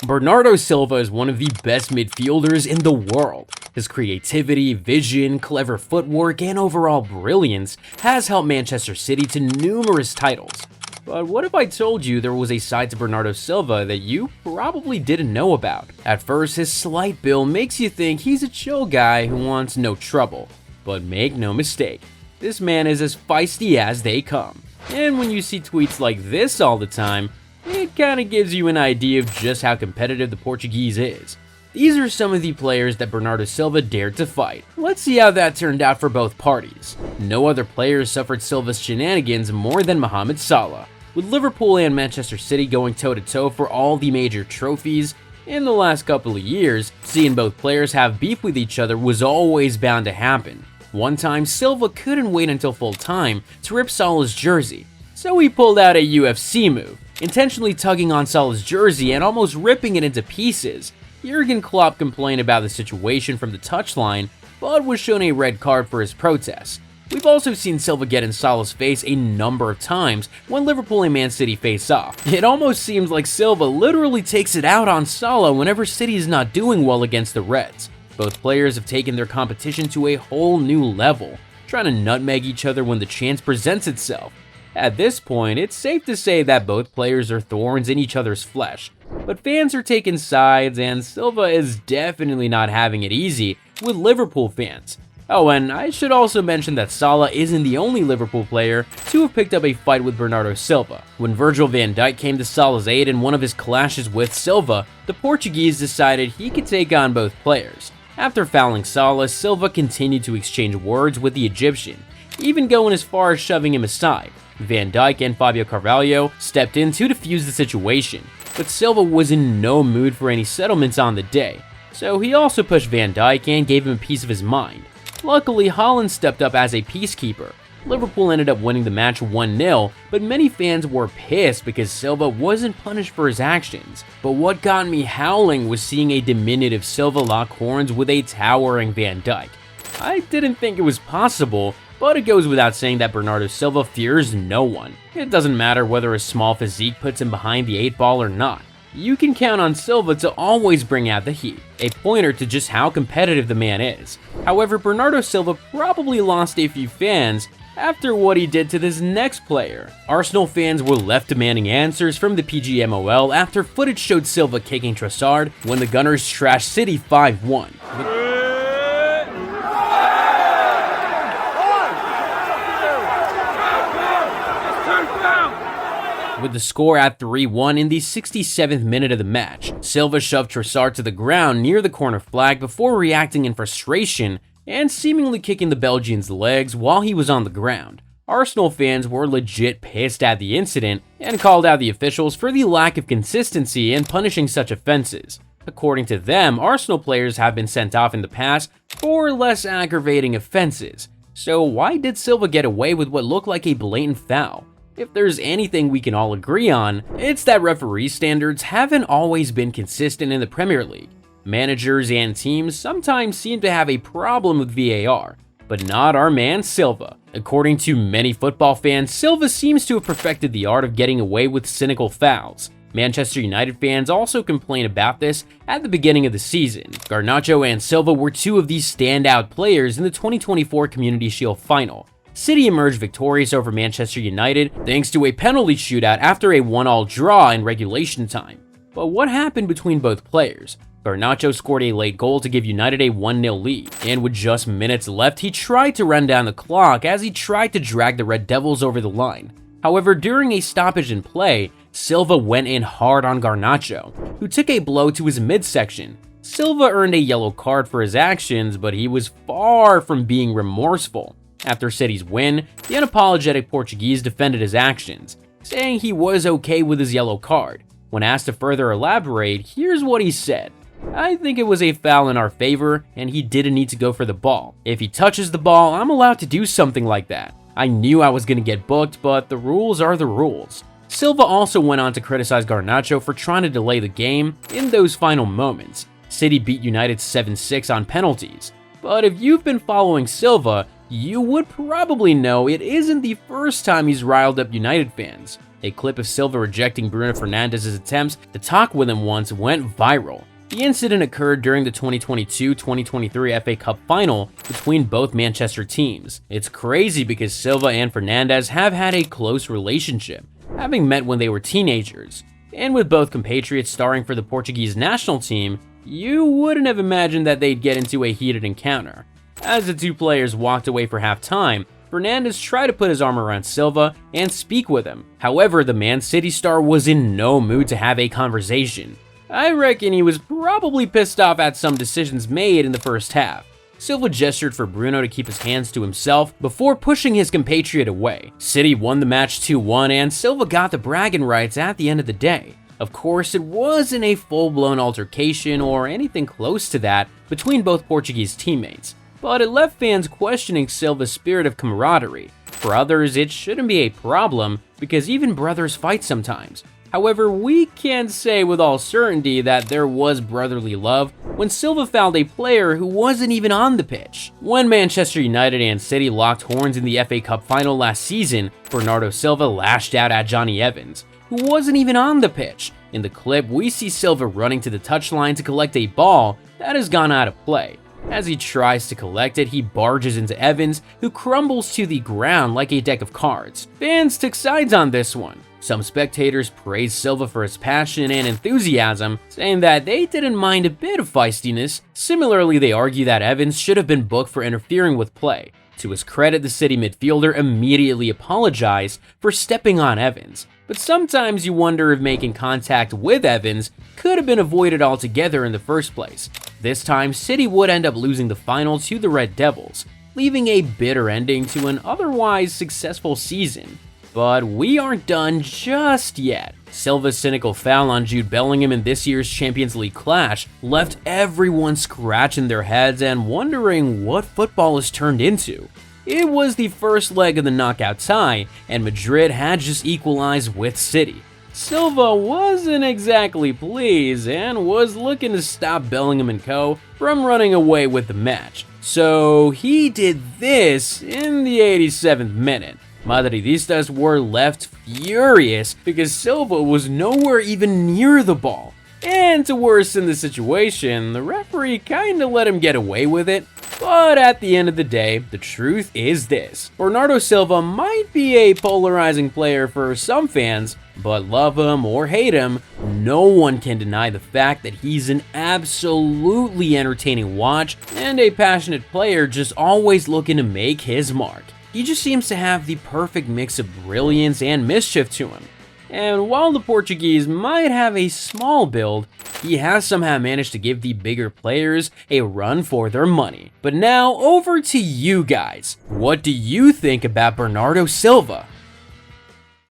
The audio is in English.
Bernardo Silva is one of the best midfielders in the world. His creativity, vision, clever footwork, and overall brilliance has helped Manchester City to numerous titles. But what if I told you there was a side to Bernardo Silva that you probably didn't know about? At first, his slight build makes you think he's a chill guy who wants no trouble. But make no mistake, this man is as feisty as they come. And when you see tweets like this all the time, it kinda gives you an idea of just how competitive the Portuguese is. These are some of the players that Bernardo Silva dared to fight. Let's see how that turned out for both parties. No other players suffered Silva's shenanigans more than Mohamed Salah. With Liverpool and Manchester City going toe-to-toe for all the major trophies in the last couple of years, seeing both players have beef with each other was always bound to happen. One time, Silva couldn't wait until full time to rip Salah's jersey, so he pulled out a UFC move, intentionally tugging on Salah's jersey and almost ripping it into pieces. Jurgen Klopp complained about the situation from the touchline, but was shown a red card for his protest. We've also seen Silva get in Salah's face a number of times when Liverpool and Man City face off. It almost seems like Silva literally takes it out on Salah whenever City is not doing well against the Reds. Both players have taken their competition to a whole new level, trying to nutmeg each other when the chance presents itself. At this point, it's safe to say that both players are thorns in each other's flesh, but fans are taking sides and Silva is definitely not having it easy with Liverpool fans. Oh, and I should also mention that Salah isn't the only Liverpool player to have picked up a fight with Bernardo Silva. When Virgil van Dijk came to Salah's aid in one of his clashes with Silva, the Portuguese decided he could take on both players. After fouling Salah, Silva continued to exchange words with the Egyptian, even going as far as shoving him aside. Van Dijk and Fabio Carvalho stepped in to defuse the situation, but Silva was in no mood for any settlements on the day, so he also pushed Van Dijk and gave him a piece of his mind. Luckily, Haaland stepped up as a peacekeeper. Liverpool ended up winning the match 1-0, but many fans were pissed because Silva wasn't punished for his actions. But what got me howling was seeing a diminutive Silva lock horns with a towering Van Dijk. I didn't think it was possible, but it goes without saying that Bernardo Silva fears no one. It doesn't matter whether a small physique puts him behind the 8 ball or not. You can count on Silva to always bring out the heat, a pointer to just how competitive the man is. However, Bernardo Silva probably lost a few fans after what he did to this next player. Arsenal fans were left demanding answers from the PGMOL after footage showed Silva kicking Trossard when the Gunners trashed City 5-1. With the score at 3-1 in the 67th minute of the match, Silva shoved Trossard to the ground near the corner flag before reacting in frustration and seemingly kicking the Belgian's legs while he was on the ground. Arsenal fans were legit pissed at the incident and called out the officials for the lack of consistency in punishing such offenses. According to them, Arsenal players have been sent off in the past for less aggravating offenses. So why did Silva get away with what looked like a blatant foul? If there's anything we can all agree on, it's that referee standards haven't always been consistent in the Premier League. Managers and teams sometimes seem to have a problem with VAR, but not our man Silva. According to many football fans, Silva seems to have perfected the art of getting away with cynical fouls. Manchester United fans also complained about this at the beginning of the season. Garnacho and Silva were two of these standout players in the 2024 Community Shield final. City emerged victorious over Manchester United thanks to a penalty shootout after a 1-1 draw in regulation time. But what happened between both players? Garnacho scored a late goal to give United a 1-0 lead, and with just minutes left, he tried to run down the clock as he tried to drag the Red Devils over the line. However, during a stoppage in play, Silva went in hard on Garnacho, who took a blow to his midsection. Silva earned a yellow card for his actions, but he was far from being remorseful. After City's win, the unapologetic Portuguese defended his actions, saying he was okay with his yellow card. When asked to further elaborate, here's what he said. "I think it was a foul in our favor, and he didn't need to go for the ball. If he touches the ball, I'm allowed to do something like that. I knew I was going to get booked, but the rules are the rules." Silva also went on to criticize Garnacho for trying to delay the game in those final moments. City beat United 7-6 on penalties. But if you've been following Silva, you would probably know it isn't the first time he's riled up United fans. A clip of Silva rejecting Bruno Fernandes's attempts to talk with him once went viral. The incident occurred during the 2022-2023 FA Cup final between both Manchester teams. It's crazy because Silva and Fernandes have had a close relationship, having met when they were teenagers. And with both compatriots starring for the Portuguese national team, you wouldn't have imagined that they'd get into a heated encounter. As the two players walked away for halftime, Fernandes tried to put his arm around Silva and speak with him. However, the Man City star was in no mood to have a conversation. I reckon he was probably pissed off at some decisions made in the first half. Silva gestured for Bruno to keep his hands to himself before pushing his compatriot away. City won the match 2-1 and Silva got the bragging rights at the end of the day. Of course, it wasn't a full-blown altercation or anything close to that between both Portuguese teammates, but it left fans questioning Silva's spirit of camaraderie. For others, it shouldn't be a problem because even brothers fight sometimes. However, we can't say with all certainty that there was brotherly love when Silva fouled a player who wasn't even on the pitch. When Manchester United and City locked horns in the FA Cup final last season, Bernardo Silva lashed out at Johnny Evans, who wasn't even on the pitch. In the clip, we see Silva running to the touchline to collect a ball that has gone out of play. As he tries to collect it, he barges into Evans, who crumbles to the ground like a deck of cards. Fans took sides on this one. Some spectators praised Silva for his passion and enthusiasm, saying that they didn't mind a bit of feistiness. Similarly, they argue that Evans should have been booked for interfering with play. To his credit, the City midfielder immediately apologized for stepping on Evans. But sometimes you wonder if making contact with Evans could have been avoided altogether in the first place. This time, City would end up losing the final to the Red Devils, leaving a bitter ending to an otherwise successful season. But we aren't done just yet. Silva's cynical foul on Jude Bellingham in this year's Champions League clash left everyone scratching their heads and wondering what football has turned into. It was the first leg of the knockout tie, and Madrid had just equalized with City. Silva wasn't exactly pleased and was looking to stop Bellingham and co. from running away with the match. So he did this in the 87th minute. Madridistas were left furious because Silva was nowhere even near the ball. And to worsen the situation, the referee kinda let him get away with it. But at the end of the day, the truth is this: Bernardo Silva might be a polarizing player for some fans, but love him or hate him, no one can deny the fact that he's an absolutely entertaining watch and a passionate player just always looking to make his mark. He just seems to have the perfect mix of brilliance and mischief to him. And while the Portuguese might have a small build, he has somehow managed to give the bigger players a run for their money. But now over to you guys. What do you think about Bernardo Silva?